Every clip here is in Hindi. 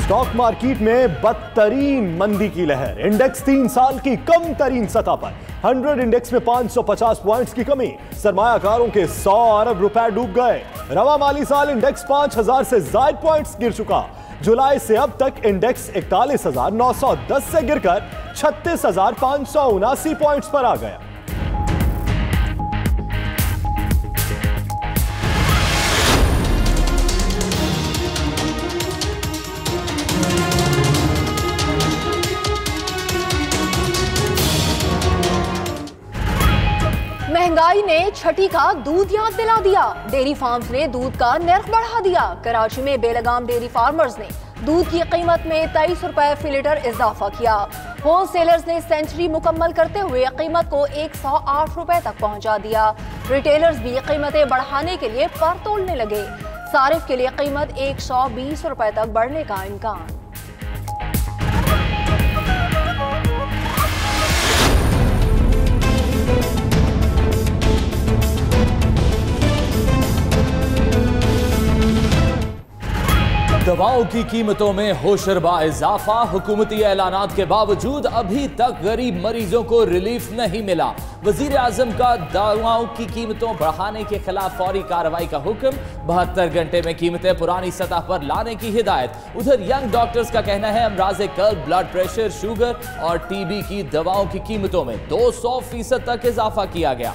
स्टॉक मार्केट में बदतरीन मंदी की लहर। इंडेक्स 3 साल की कम तरीन सतह पर। 100 इंडेक्स में 550 पॉइंट्स की कमी। सरमायाकारों के 100 अरब रुपए डूब गए। रवा माली साल इंडेक्स 5000 से ज्यादा पॉइंट्स गिर चुका। जुलाई से अब तक इंडेक्स 41,910 से गिरकर 36,579 पॉइंट्स पर आ गया। महंगाई ने छठी का दूध याद दिला दिया। डेयरी फार्म्स ने दूध का निर्ख बढ़ा दिया। कराची में बेलगाम डेयरी फार्मर्स ने दूध की कीमत में 23 रुपए फी लीटर इजाफा किया। होलसेलर्स ने सेंचुरी मुकम्मल करते हुए कीमत को 108 रुपए तक पहुंचा दिया। रिटेलर्स भी कीमतें बढ़ाने के लिए पर तोड़ने लगे। सारिफ के लिए कीमत 120 रुपए तक बढ़ने का इम्कान। दवाओं की कीमतों में होशरबा इजाफा। हुकूमती ऐलानात के बावजूद अभी तक गरीब मरीजों को रिलीफ नहीं मिला। वजीर आजम का दवाओं की कीमतों बढ़ाने के खिलाफ फौरी कार्रवाई का हुक्म। 72 घंटे में कीमतें पुरानी सतह पर लाने की हिदायत। उधर यंग डॉक्टर्स का कहना है अमराज़े कल्ब, ब्लड प्रेशर, शुगर और टीबी की दवाओं की कीमतों में 200% तक इजाफा किया गया।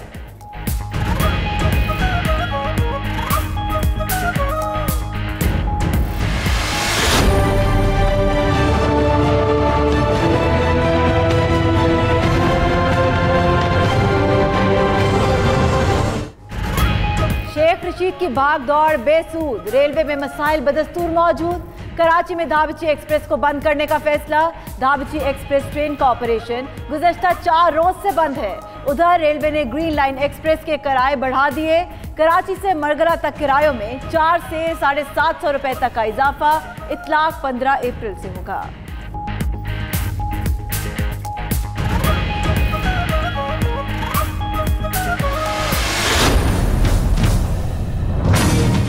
रशीद की भाग दौड़ बेसूद। रेलवे में मसाइल बदस्तूर मौजूद। कराची में धाबची एक्सप्रेस को बंद करने का फैसला। धाबची एक्सप्रेस ट्रेन का ऑपरेशन गुज़श्ता 4 रोज से बंद है। उधर रेलवे ने ग्रीन लाइन एक्सप्रेस के किराए बढ़ा दिए। कराची से मरगला तक किरायों में 4 से 750 रुपए तक का इजाफा। इतलाक 15 अप्रैल से होगा।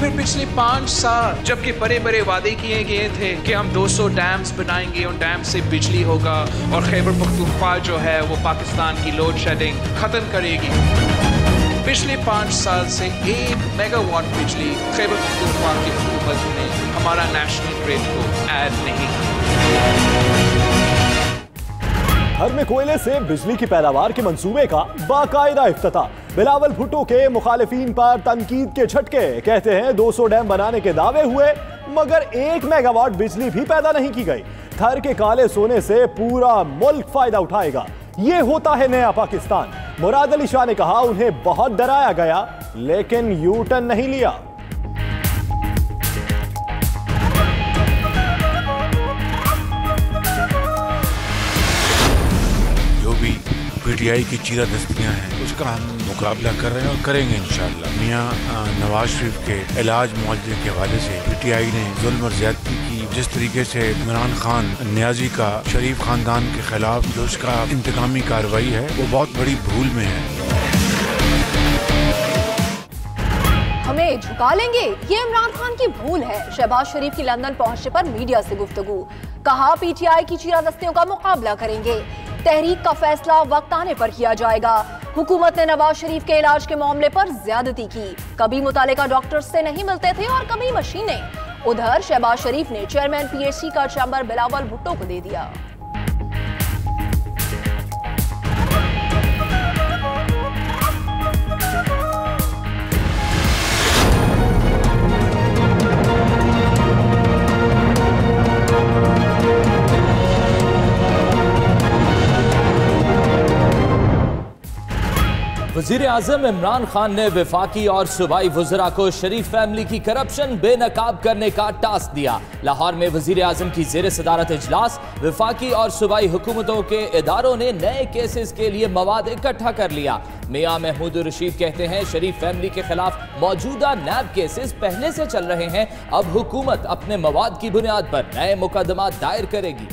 फिर पिछले 5 साल जबकि बड़े बड़े वादे किए गए थे कि हम 200 डैम्स बनाएंगे, उन डैम से बिजली होगा और खैबर पख्तूनख्वा जो है वो पाकिस्तान की लोड शेडिंग खत्म करेगी। पिछले 5 साल से 1 मेगावाट बिजली खैबर पख्तूनख्वा की हुकूमत ने हमारा नेशनल ग्रिड को ऐड नहीं किया। घर में कोयले से बिजली की पैदावार के मंसूबे का बाकायदा इफ्तिताह। बिलावल भुट्टो के मुखालिफिन पर तनकीद के झटके। कहते हैं 200 डैम बनाने के दावे हुए मगर 1 मेगावाट बिजली भी पैदा नहीं की गई। थर के काले सोने से पूरा मुल्क फायदा उठाएगा। ये होता है नया पाकिस्तान। मुराद अली शाह ने कहा उन्हें बहुत डराया गया लेकिन यू टर्न नहीं लिया। पीटीआई की चीरा दस्तियाँ हैं उसका हम मुकाबला कर रहे हैं और करेंगे इंशाअल्लाह। मियाँ नवाज शरीफ के इलाज मुआवजे के हवाले से पीटीआई ने जुल्म और ज्यादती की। जिस तरीके से इमरान खान नियाजी का शरीफ खानदान के खिलाफ जो उसका इंतकामी कार्रवाई है वो बहुत बड़ी भूल में है। हमें झुका लेंगे, ये इमरान खान की भूल है। शहबाज शरीफ की लंदन पहुंचने पर मीडिया से गुफ्तगू। कहा पीटीआई की चीरा दस्तियों का मुकाबला करेंगे। तहरीक का फैसला वक्त आने पर किया जाएगा। हुकूमत ने नवाज शरीफ के इलाज के मामले पर ज्यादती की। कभी मुतालिका डॉक्टर्स से नहीं मिलते थे और कभी मशीनें। उधर शहबाज शरीफ ने चेयरमैन पीएचसी का चैम्बर बिलावल भुट्टो को दे दिया। वज़ीर आज़म इमरान खान ने वफाकी और सूबाई वज़रा को शरीफ फैमिली की करप्शन बेनकाब करने का टास्क दिया। लाहौर में वज़ीर आज़म की ज़ेर सदारत इजलास। वफाकी और सूबाई हुकूमतों के इदारों ने नए केसेस के लिए मवाद इकट्ठा कर लिया। मियाँ महमूद रशीद कहते हैं शरीफ फैमिली के खिलाफ मौजूदा नैब केसेस पहले से चल रहे हैं। अब हुकूमत अपने मवाद की बुनियाद पर नए मुकदमा दायर करेगी।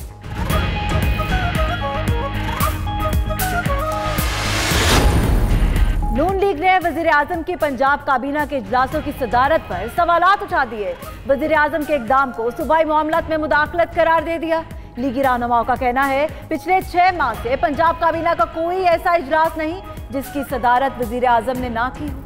नून लीग लीग ने वजीर आजम की पंजाब काबीना के इजलासों की सदारत पर सवालात उठा दिए। वजीर आजम के इकदाम को सूबाई मामलात में मुदाखलत करार दे दिया। लीगी रहनुमाओं का कहना है पिछले 6 माह से पंजाब काबीना का कोई ऐसा इजलास नहीं जिसकी सदारत वजीर आजम ने ना की हो।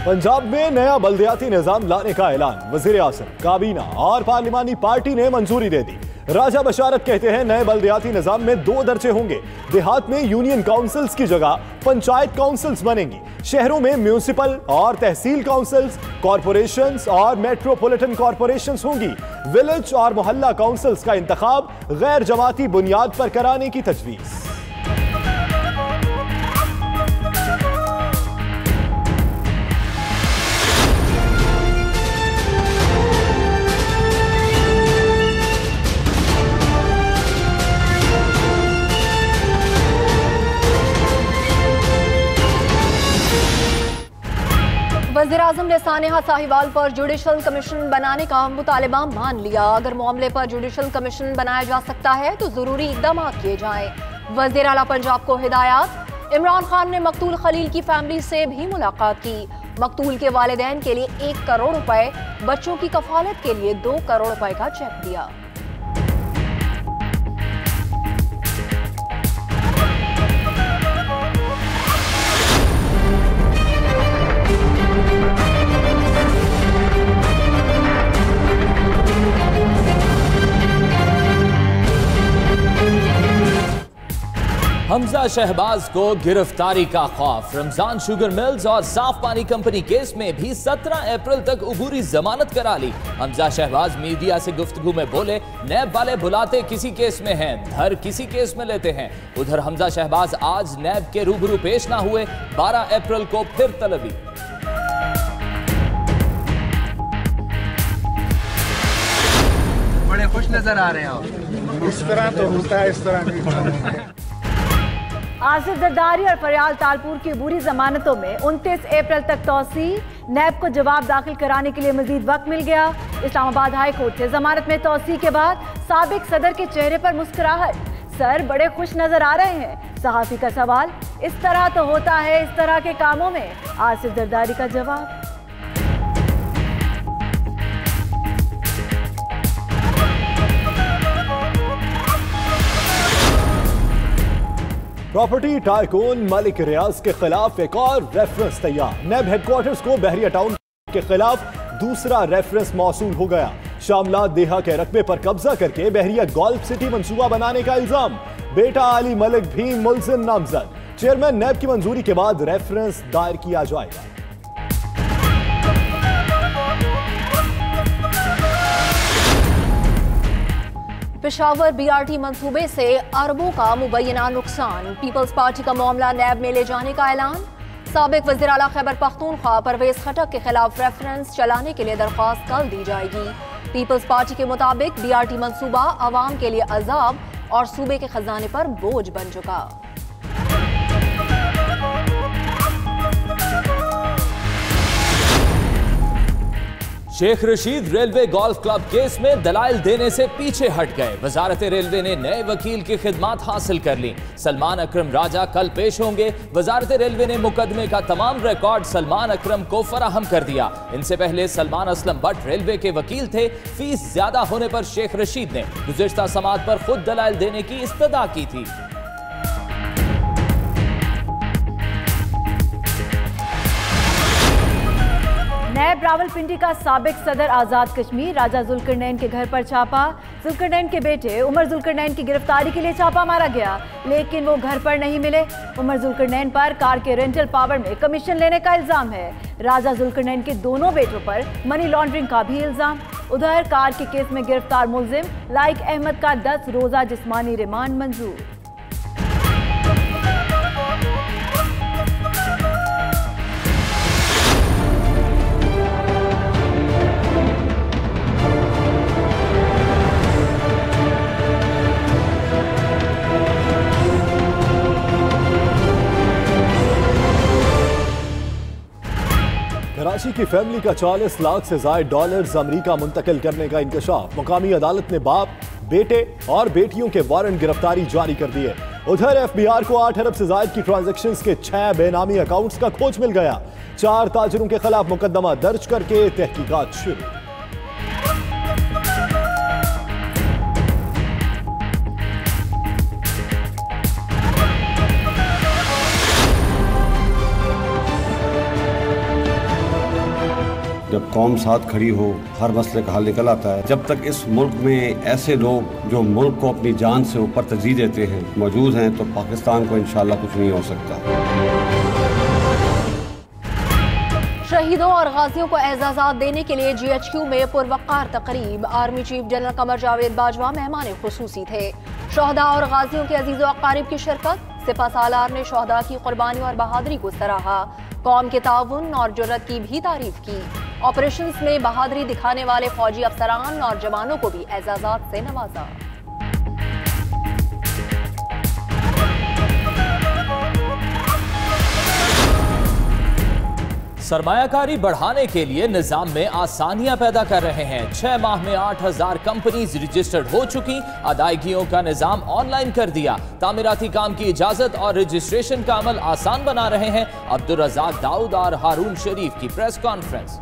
पंजाब में नया बल्दियाती निजाम लाने का ऐलान। वजीर आज़म, काबीना और पार्लिमानी पार्टी ने मंजूरी दे दी। राजा बशारत कहते हैं नए बल्दियाती निजाम में 2 दर्जे होंगे। देहात में यूनियन काउंसिल्स की जगह पंचायत काउंसिल्स बनेंगी। शहरों में म्यूनिसिपल और तहसील काउंसिल्स, कॉरपोरेशंस और मेट्रोपॉलिटन कॉरपोरेशंस होंगी। विलेज और मोहल्ला काउंसिल्स का इंतखाब गैर जमाती बुनियाद पर कराने की तजवीज़। वज़ीर आज़म ने सानेहा साहिवाल पर जुडिशल कमीशन बनाने का मुतालबा मान लिया। अगर मामले पर जुडिशल कमीशन बनाया जा सकता है तो जरूरी इकदाम किए जाएं। वज़ीर आला पंजाब को हिदायत। इमरान खान ने मकतूल खलील की फैमिली से भी मुलाकात की। मकतूल के वालिदैन के लिए 1 करोड़ रुपए, बच्चों की कफालत के लिए 2 करोड़ रुपए का चेक दिया। हमजा शहबाज को गिरफ्तारी का खौफ। रमजान शुगर मिल्स और साफ पानी कंपनी केस में भी 17 अप्रैल तक उबूरी जमानत करा ली। हमजा शहबाज मीडिया से गुफ्तगू में बोले, नैब वाले बुलाते किसी केस में हैं, धर किसी केस में लेते हैं। उधर हमजा शहबाज आज नैब के रूबरू पेश ना हुए। 12 अप्रैल को फिर तलबी। बड़े खुश नजर आ रहे हैं आप। इस तरह तो होता है, इस तरह नहीं। आसिफ जरदारी और फरियाल तालपुर की अबूरी जमानतों में 29 अप्रैल तक तौसी। नैब को जवाब दाखिल कराने के लिए मजीद वक्त मिल गया। इस्लामाबाद हाई कोर्ट से जमानत में तौसी के बाद साबिक सदर के चेहरे पर मुस्कुराहट। सर बड़े खुश नजर आ रहे हैं। सहाफी का सवाल, इस तरह तो होता है इस तरह के कामों में। आसिफ जरदारी का जवाब, प्रॉपर्टी टाइकून मलिक रियाज के खिलाफ एक और रेफरेंस तैयार। नैब हेडक्वार्टर्स को बहरिया टाउन के खिलाफ दूसरा रेफरेंस मौसूल हो गया। शामलात देहा के रकबे पर कब्जा करके बहरिया गोल्फ सिटी मंसूबा बनाने का इल्जाम। बेटा अली मलिक भी मुल्जिम नामजद। चेयरमैन नैब की मंजूरी के बाद रेफरेंस दायर किया जाएगा। पेशावर बीआरटी मंसूबे से अरबों का मुबैना नुकसान। पीपल्स पार्टी का मामला नैब में ले जाने का ऐलान। साबिक वज़ीर आला खैबर पख्तूनख्वा परवेज खटक के खिलाफ रेफरेंस चलाने के लिए दरख्वास्त कल दी जाएगी। पीपल्स पार्टी के मुताबिक बीआरटी मंसूबा अवाम के लिए अजाब और सूबे के खजाने पर बोझ बन चुका। Sheikh Rashid railway golf club case में दलाइल देने से पीछे हट गए। वजारत रेलवे ने नए वकील की खिदमात हासिल कर ली। सलमान अकरम राजा कल पेश होंगे। वजारत रेलवे ने मुकदमे का तमाम रिकॉर्ड सलमान अकरम को फराहम कर दिया। इनसे पहले सलमान असलम भट्ट रेलवे के वकील थे। फीस ज्यादा होने पर शेख रशीद ने गुज़िश्ता समात पर खुद दलाइल देने की इस्तदा की थी। नैब रावलपिंडी का साबिक सदर आजाद कश्मीर राजा जुल्करनैन के घर पर छापा। जुल्करनैन के बेटे उमर जुल्करनैन की गिरफ्तारी के लिए छापा मारा गया, लेकिन वो घर पर नहीं मिले। उमर जुल्करनैन पर कार के रेंटल पावर में कमीशन लेने का इल्जाम है। राजा जुल्करनैन के दोनों बेटों पर मनी लॉन्ड्रिंग का भी इल्जाम। उधर कार के केस में गिरफ्तार मुलजिम लाइक अहमद का 10 रोजा जिस्मानी रिमांड मंजूर। कराची की फैमिली का 40 लाख से ज्यादा डॉलर्स अमेरिका मुंतकिल करने का इंकशाफ। मुकामी अदालत ने बाप, बेटे और बेटियों के वारंट गिरफ्तारी जारी कर दिए। उधर FBI को 8 अरब से ज्यादा की ट्रांजैक्शंस के 6 बेनामी अकाउंट्स का खोज मिल गया। 4 ताजरों के खिलाफ मुकदमा दर्ज करके तहकीकात शुरू। जब कौम साथ खड़ी हो हर मसले का हल निकल आता है। जब तक इस मुल्क में ऐसे लोग जो मुल्क को अपनी जान से ऊपर तरजीह देते हैं मौजूद हैं तो पाकिस्तान को इंशाअल्लाह कुछ नहीं हो सकता। शहीदों और गाजियों को एजाज़ात देने के लिए GHQ में पुरवकार तकरीब। Army chief general Qamar Javed Bajwa मेहमान खुसूसी थे। शहदा और गाजियों के अजीज़ व अकारिब की शिरकत। सिपा सालार ने शहदा की कुर्बानी और बहादुरी को सराहा। कौम के ताउन और जुर्रत की भी तारीफ की। ऑपरेशंस में बहादुरी दिखाने वाले फौजी अफसरान और जवानों को भी एजाज़ात से नवाजा। सरमायाकारी बढ़ाने के लिए निजाम में आसानियां पैदा कर रहे हैं। 6 माह में 8000 कंपनीज रजिस्टर्ड हो चुकी। अदायगियों का निजाम ऑनलाइन कर दिया। तामीराती काम की इजाजत और रजिस्ट्रेशन का अमल आसान बना रहे हैं। अब्दुल रज़ाक दाऊद और हारून शरीफ की प्रेस कॉन्फ्रेंस।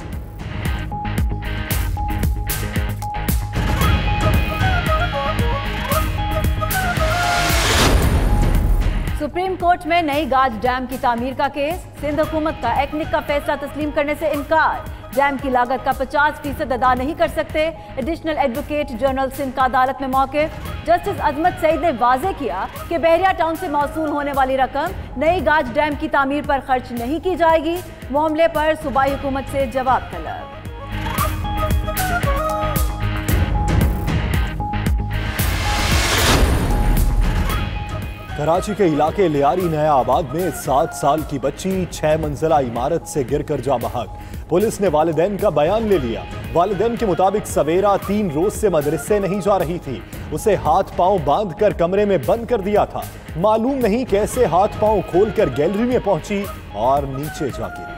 सुप्रीम कोर्ट में नई गाज डैम की तामीर का केस। सिंध हुकूमत का एक्निक का फैसला तस्लीम करने से इनकार। डैम की लागत का 50% अदा नहीं कर सकते। एडिशनल एडवोकेट जनरल सिंध का अदालत में मौक़िफ़। जस्टिस अजमत सईद ने वाज़ेह किया कि बहरिया टाउन से मौसूल होने वाली रकम नई गाज डैम की तामीर पर खर्च नहीं की जाएगी। मामले पर सूबाई हुकूमत से जवाब तलब। कराची के इलाके लियारी नया आबाद में 7 साल की बच्ची 6 मंजिला इमारत से गिरकर जा बहक। पुलिस ने वालिदैन का बयान ले लिया। वालिदैन के मुताबिक सवेरा 3 रोज से मदरसे नहीं जा रही थी। उसे हाथ पांव बांधकर कमरे में बंद कर दिया था। मालूम नहीं कैसे हाथ पांव खोलकर गैलरी में पहुंची और नीचे जा गिरी।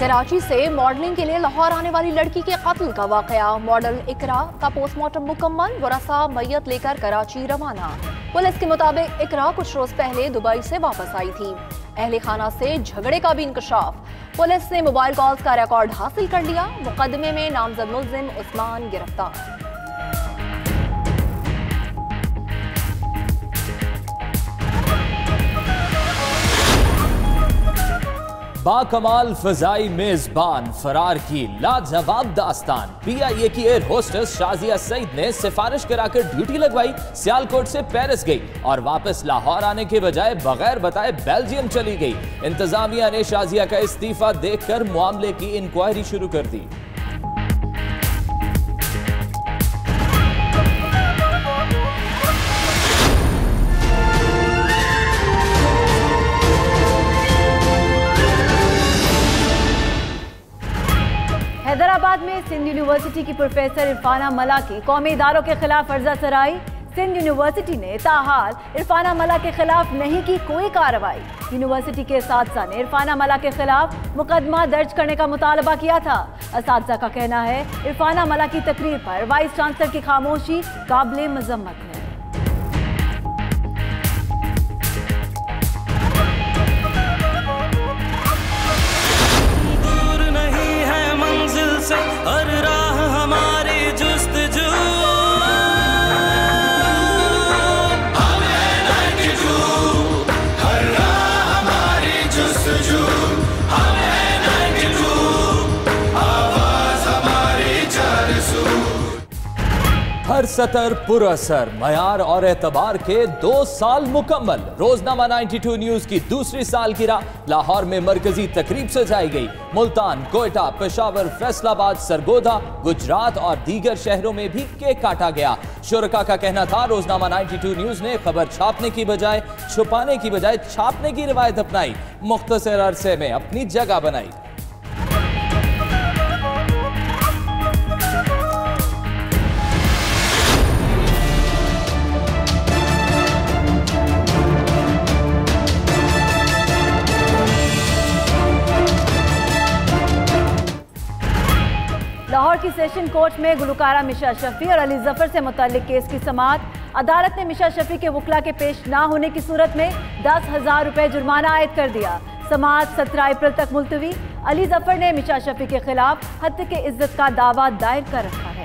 कराची से मॉडलिंग के लिए लाहौर आने वाली लड़की के कत्ल का वाकया। मॉडल इकरा का पोस्टमार्टम मुकम्मल। वरसा मैयत लेकर कराची रवाना। पुलिस के मुताबिक इकरा कुछ रोज पहले दुबई से वापस आई थी। अहले खाना से झगड़े का भी इंकशाफ। पुलिस ने मोबाइल कॉल्स का रिकॉर्ड हासिल कर लिया। मुकदमे में नामजद मुल्जिम उस्मान गिरफ्तार। बाकमाल फजाई मेजबान फरार की लाजवाब दास्तान। PIA की एयर होस्टेस शाजिया सईद ने सिफारिश कराकर ड्यूटी लगवाई। सियालकोट से पेरिस गई और वापस लाहौर आने के बजाय बगैर बताए बेल्जियम चली गई। इंतजामिया ने शाजिया का इस्तीफा देखकर मामले की इंक्वायरी शुरू कर दी। हैदराबाद में सिंध यूनिवर्सिटी की प्रोफेसर इरफाना मला की कौमी इदारों के खिलाफ अर्जा सराई। सिंध यूनिवर्सिटी ने ताहाल इरफाना मला के खिलाफ नहीं की कोई कार्रवाई। यूनिवर्सिटी के असातिज़ा ने इरफाना मला के खिलाफ मुकदमा दर्ज करने का मुतालबा किया था। असातिज़ा का कहना है इरफाना मला की तकरीर पर वाइस चांसलर की खामोशी काबिल मजम्मत है। हर राह हमारी जुस्तजू हम हैं 92, हर राह हमारी जुस्तजू हम हैं 92, आवाज हमारी चारसू। हर सतर पुरअसर मयार और एतबार के 2 साल मुकम्मल। रोजनामा 92 न्यूज की दूसरी सालगिरह लाहौर में मरकजी तकरीब सजाई गई। मुल्तान, कोयटा, पेशावर, फैसलाबाद, सरगोधा, गुजरात और दीगर शहरों में भी केक काटा गया। शुरका का कहना था रोजनामा 92 न्यूज ने खबर छापने की बजाय छुपाने की बजाय छापने की रिवायत अपनाई। मुख्तसर अरसे में अपनी जगह बनाई। लाहौर की सेशन कोर्ट में गुलकारा मिशा शफी और अली जफर से मुताल्लिक केस की समाअत। अदालत ने मिशा शफी के वकला के पेश ना होने की सूरत में 10,000 रुपए जुर्माना आयद कर दिया। समाअत 17 अप्रैल तक मुलतवी। अली जफर ने मिशा शफी के खिलाफ हत्या के इज्जत का दावा दायर कर रखा है।